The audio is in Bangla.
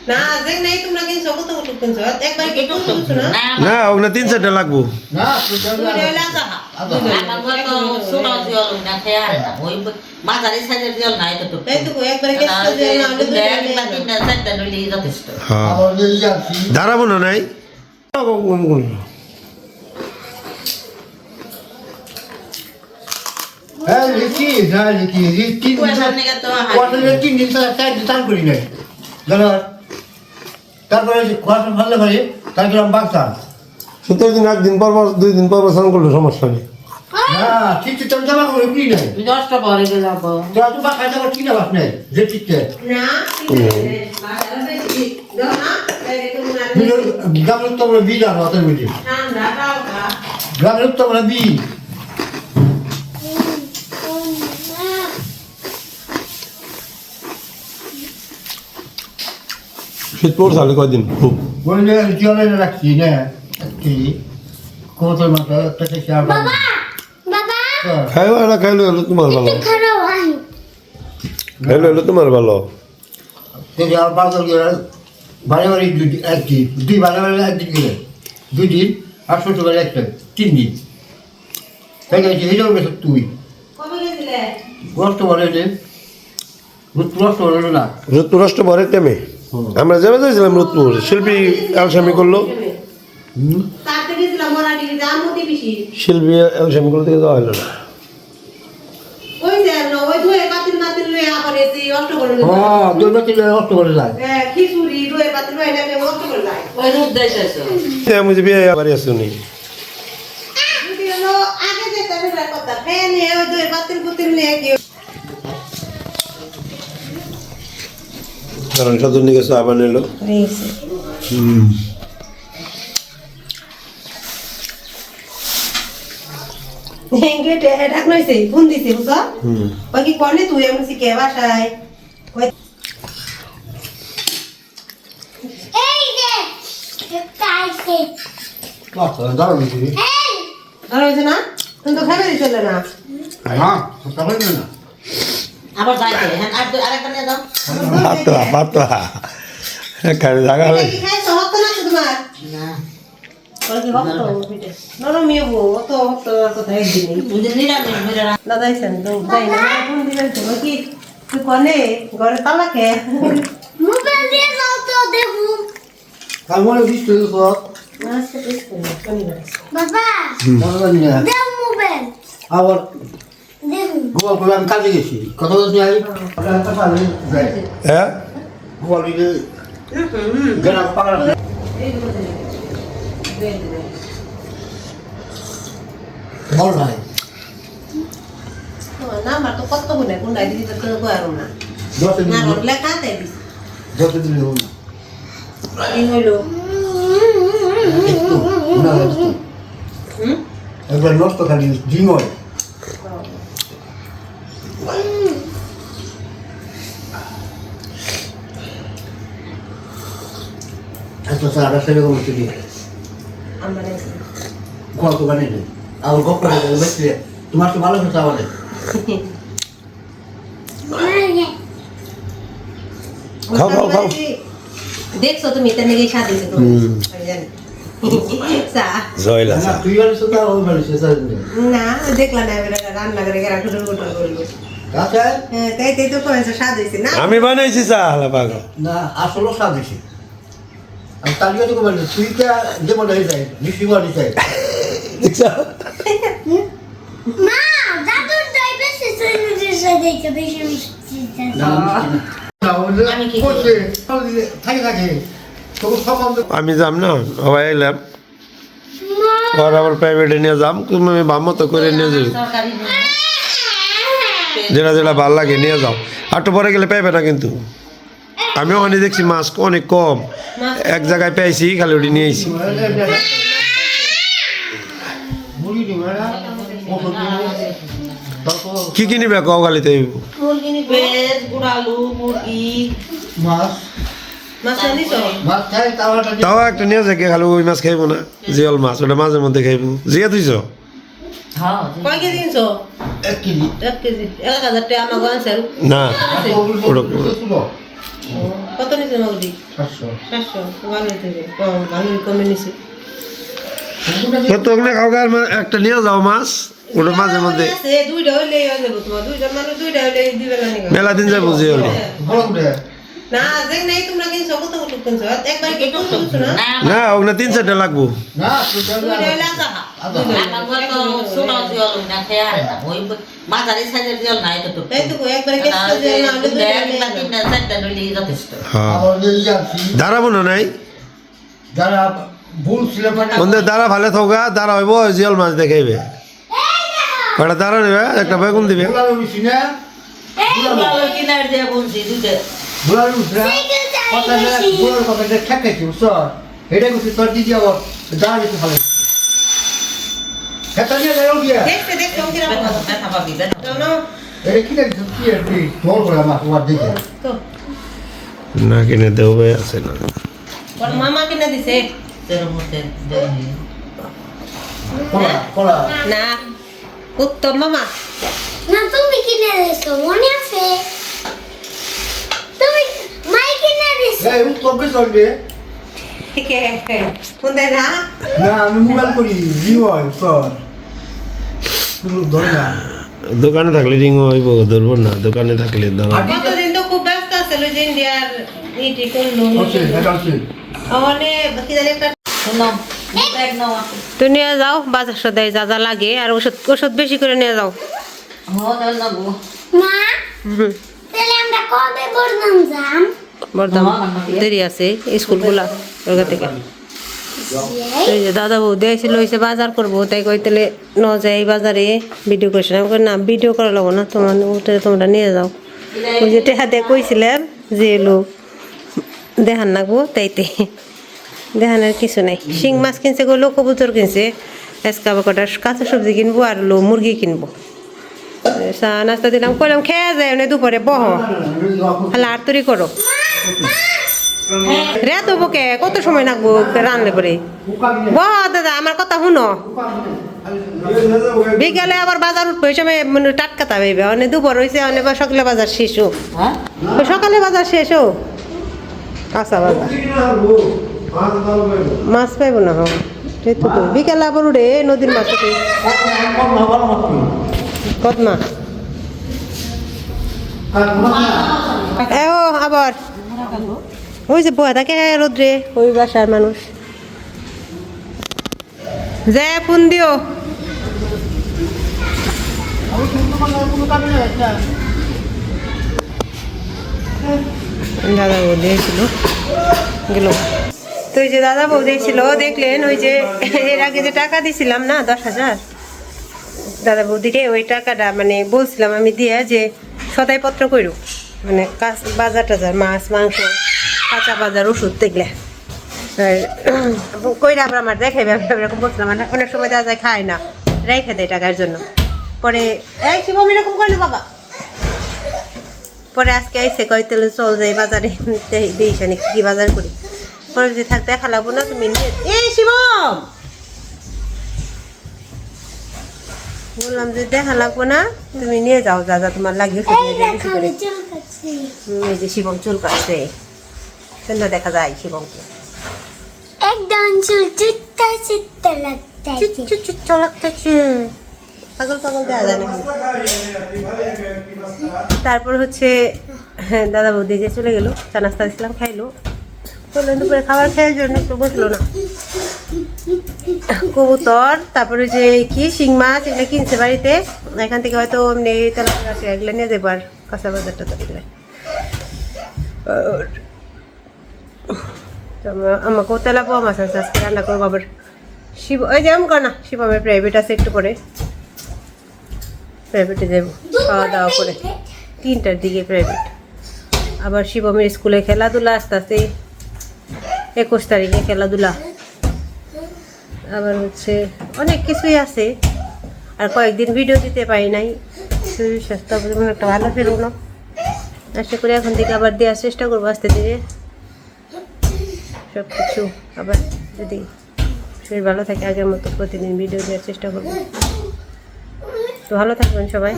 না দেখ নাই তোমরা কিনছো কত কত কিনছো একবার কি কিনছো না না ওগুলো 3-4টা লাগবো না তুমি রেলা যাহা আমার তো সোনা জল না খেয়া ওই মাঝারি সাইজের জল নাই তো এই তো একবার কেসটা যে না হলে তিনটা চারটা নইলে যথেষ্ট হ্যাঁ আবার এই যাচ্ছি দাঁড়াবো না নাই হ্যাঁ লিখি না লিখি লিখি তিন দিন চার দিন চান করি নাই জানো তারপরে খোয়াটা ভালো করে তারপরে আমি বাগতাম 17 দিন 1 দিন পর 2 দিন পর স্নান করলে সমস্যা নেই না ঠিক ঠিক আমি জামা করে কি নাই 10টা পরে যাব তোরা তো বাকা যাবার ঠিক না বাস নাই যে ঠিকতে না বাজারে বেশি দাও না এই তোমরা গ্রামের তো আমরা বিজ আনো হাতের মধ্যে ঠান্ডা দাও কা গ্রামের তো আমরা বিজ শীত পড়ছে আলে কয়দিন খুব বললে জলে রাখছি না কি কোথাও মাথা তাতে শেয়ার বাবা বাবা খাইও না খাইলো হলো তোমার ভালো একটু খারাপ আই খাইলো হলো তোমার ভালো সেটা আর বাজার গেলে বারে বারে একদিন দুই বারে বারে একদিন গেলে 2 দিন আর ছোটবেলা একটা 3 দিন তাই গেছে এই যাবে তুই কবে গেছিলে কষ্ট বলে যে কষ্ট বলে না ঋতুরাষ্ট ভরের টাইমে আমরা যাবে যাইছিলাম রুদপুর শিল্পী আলসামি করলো তাতে গেছিলাম মরাটি দাম মতি বেশি শিল্পী আলসামি করলো থেকে যাওয়া হলো না ওই যে না ওই দুই পাতিল মাতিল লয়ে আবার এসে অষ্ট করে হ্যাঁ দুই বাতি কষ্ট করে যায় খিচুড়ি দুই পাতিল লয়ে লাগে অষ্ট করে যায় ওই রূপ দেশেছে মুঝে বিয়ে বাড়ি আসছো নি যদি হলো আগে যেতে হবে কথা ফ্যান এ ওই দুই পাতিল পুতিল নিয়ে কি কারণ সদর নিয়ে গেছে আবার নিলো হেঙ্গেটে ডাক নইছে ফোন দিছে বুঝছো ওই কি করলে তুই এমন সি কে বাসায় এই যে কাইছে আচ্ছা দাঁড়াও দিছি এই আর ওই যে না তুমি তো খাবে দিছিলে না হ্যাঁ তাহলে না আবার যাইতে হ্যাঁ আরেকটা নিয়ে দাও পাতলা পাতলা খাই জায়গা এটা হবে কি খাইছো হতো না তো তোমার না ওরা কি হতো পিঠে নরম ইয়ে বউ অত হতো কথা একদিন বুঝে নিরামিষ মেরে দাদা আইছেন তো যাই না ফোন দিলেন তো ওই কি তুই কনে ঘরে তালা কে মোবাইল দিয়ে যাও তো দেখু কাল মনে দিছি তো না সে বেশ করে কোনি না বাবা দাঁড়াও নিয়ে দেও মোবাইল আবার দেখু গোয়া করে আমি কাজে গেছি কথা বলছি আই কথা যাই হ্যাঁ গোয়া লিগে গেলাম পাগলা বল ভাই না আমার তো কত গুণে গুন্ডাই দিদি তো কেউ পারো না দশ না দিন ওর লেখা দেয় দিস যত দিন হল কি হইলো একটু না একবার নষ্ট খালি ডিম হয় এত সারা সেরে করতে দিয়ে আমরা গোয়া তো বানিয়ে দেয় আর গপ করে বেশি তোমার তো ভালো কথা আমাদের খাও খাও খাও দেখছো তুমি এটা নাকি সাথে তো জয়লা না তুই বলিস না ও বলিস না দেখলা না এবারে রান্না করে গেরা কুটুর কুটুর করলো আচ্ছা তাই তাই তো কয়েছে স্বাদ হয়েছে না আমি বানাইছি চা হালা পাগল না আসলে স্বাদ বেশি আমি তালিকা তোকে বলি তুই কে যেমন হয়ে যায় নিশ্চয়ই বলি চাই দেখছো মা দাদুর যাইবে সে নিজের সাথে বেশি মিষ্টি আমি কি করছে থাকে থাকে তোকে সব আমি যাম না সবাই এলাম আর আবার প্রাইভেটে নিয়ে যাম তুমি বাম মতো করে নিয়ে যাবি সরকারি যেটা যেটা ভাল লাগে নিয়ে যাও একটু পরে গেলে পাইবে না কিন্তু আমি ওখানে দেখছি মাছ অনেক কম এক জায়গায় পেয়েছি খালি ওটি নিয়ে আইছি মুড়ি দিবে না ওষুধ দিবে তারপর কি কিনিবে কও খালিতে পেঁয়াজ গুড়ালু মুরগি মাছ মাছ আনিছো মাছ খাই তাওয়াটা তাও একটা নিয়ে যাকে খালি ওই মাছ খাইবো না জিয়ল মাছ ওটা মাঝের মধ্যে খাইবো জিয়া তুইছ হ্যাঁ কয় কেজি কিনছো 1 কেজি 1 কেজি 1000 টাকা আমার গান স্যার না ওটা কত কত নিছে মাগুরি 700 700 ভালো থেকে ভালোই কমে নিছে কত ওখানে খাও আর একটা নিয়ে যাও মাছ ওটা মাঝে মধ্যে আছে দুইটা হইলে হয়ে যাবে তোমার দুইটা মানুষ দুইটা হইলে দিবে না নিগা মেলা দিন যায় বুঝি হলো বড় করে না যে নাই তোমরা কিনছো কত কত কিনছো একবার কি টুক টুক না না ওখানে 3-4টা লাগবো না তুই দুইটা হইলে আসা আমার ঘর তো ছোট জল না খেয়ে আর না ওই মাঝারি সাইজের জল নাই তো তো এই তো একবার কেসটা যে না হলে দুইটা হইলে চারটা নইলে যথেষ্ট হ্যাঁ আমার যে যাচ্ছি দাঁড়াবো না নাই যারা বলছিল মানে বন্ধে দাঁড়া ভালো থাকা দাঁড়া হইব জিয়াল মাছ দেখাইবে কটা দাঁড়া নেবে একটা বেগুন দিবে বুলালো মিছি না কিনার দিয়ে বলছি দুইটা বুলালো মিছি না কথা না বুলালো কথা ঠেকাইছি বুঝছো এটা কিছু তোর দিদি আবার দাঁড়া দিতে ভালো এটা নিয়ে যাও গিয়া দেখতে দেখতে ওকে রাখো ব্যথা পাবি ব্যথা দাও না এটা কি দেখছিস কি আর কি তোর করে আমার তোমার দিকে তো না কিনে দেবে আছে না ওর মামা কিনে দিছে তের মধ্যে দেয়নি কোলা কোলা না উত্তম মামা না তুমি কিনে দিছো মনে আছে তুমি মাই কিনে দিছো এই উত্তর কে চলবে কে কোন দেয় না না আমি মোবাইল করি রিওয়াল স্যার তুমি ধরে না দোকানে থাকলে রিং হইব ধরবো না দোকানে থাকলে ধরো কতদিন তো খুব ব্যস্ত আছিল যে ইন্ডিয়ার ইটি করলো হচ্ছে এটা হচ্ছে অনেক কি জানি একটা শুনো ব্যাগ নাও তো নিয়ে যাও বাজার সদাই যা যা লাগে আর ওষুধ ওষুধ বেশি করে নিয়ে যাও হ্যাঁ লাগবো মা তাহলে আমরা কবে বর্ধমান যাম বর্ধমান দেরি আছে স্কুলগুলা ওগা থেকে এই যে দাদা বউ দিয়েছিল হয়েছে বাজার করবো তাই কই তাহলে ন যাই বাজারে ভিডিও করছে আমি কই না ভিডিও করা লাগবো না তোমার উঠে তোমরা নিয়ে যাও ওই যে টেহাতে কইছিলাম যে লোক দেখান নাকবো তাইতে দেখানোর কিছু নাই শিং মাছ কিনছে গো লোক কবুতর কিনছে এসকাবা কটার কাঁচা সবজি কিনবো আর মুরগি কিনবো চা নাস্তা দিলাম কইলাম খেয়ে যায় মানে দুপুরে বহ তাহলে আর তৈরি করো রে তো বকে কত সময় লাগবো রান্না করে বহ দাদা আমার কথা শুনো বিকালে আবার বাজার উঠবো ওই সময় মানে টাটকা তা পাইবে অনেক দুপুর হয়েছে অনেক সকালে বাজার শেষ হোক হ্যাঁ ওই সকালে বাজার শেষ হোক কাঁচা বাজার মাছ পাইব না হোক সেই তো বিকালে আবার উঠে নদীর মাছ উঠে কদমা ও আবার ওই যে বয়া থাকে রোদ্রে ওই বাসার মানুষ যে ফোন দিও দাদা বউ দিয়েছিল গেল তো ওই যে দাদা বউ দিয়েছিল দেখলেন ওই যে এর আগে যে টাকা দিছিলাম না 10,000 দাদা বৌদিকে ওই টাকাটা মানে বলছিলাম আমি দিয়ে যে সদাইপত্র করু মানে বাজার টাজার মাছ মাংস কাঁচা বাজার ওষুধ দেখলে কইরা আবার আমার দেখাইবে এরকম বলছিলাম মানে অনেক সময় দাদা যায় খায় না রেখে দেয় টাকার জন্য পরে এই শিবম এরকম করে বাবা পরে আজকে আইসে কই তাহলে চল যাই বাজারে দিস কি বাজার করি পরে যদি থাক দেখা লাগবো না তুমি নিয়ে এই শিবম বললাম যে দেখা লাগবো না তুমি নিয়ে যাও যা যা তোমার লাগিয়ে এই যে শিবম চুল কাটছে সুন্দর দেখা যায় শিবমকে একদম চুল চুট্টা চুট্টা লাগতেছে পাগল পাগল দেখা যায় না তারপর হচ্ছে দাদা বৌদি যে চলে গেল চা নাস্তা দিয়েছিলাম খাইলো বললেন দুপুরে খাবার খাওয়ার জন্য একটু বসলো না কবুতর তারপরে যে কি শিং মাছ এগুলো কিনছে বাড়িতে এখান থেকে হয়তো এমনি তেলা এগুলো নিয়ে যাবো আর কাঁচা বাজারটা তো এগুলো আমাকেও তেলা পোয়া মাছ আছে আজকে রান্না করবো আবার শিব ওই যে আমি না শিবমের প্রাইভেট আছে একটু পরে প্রাইভেটে যাবো খাওয়া দাওয়া করে 3টার দিকে প্রাইভেট আবার শিবমের স্কুলে খেলাধুলা আস্তে আস্তে 21 তারিখে খেলাধুলা আবার হচ্ছে অনেক কিছুই আছে আর কয়েকদিন ভিডিও দিতে পারি নাই শরীর স্বাস্থ্য একটা ভালো ফেরো না আশা করি এখন থেকে আবার দেওয়ার চেষ্টা করবো আস্তে ধীরে সব কিছু আবার যদি শরীর ভালো থাকে আগের মতো প্রতিদিন ভিডিও দেওয়ার চেষ্টা করবো তো ভালো থাকবেন সবাই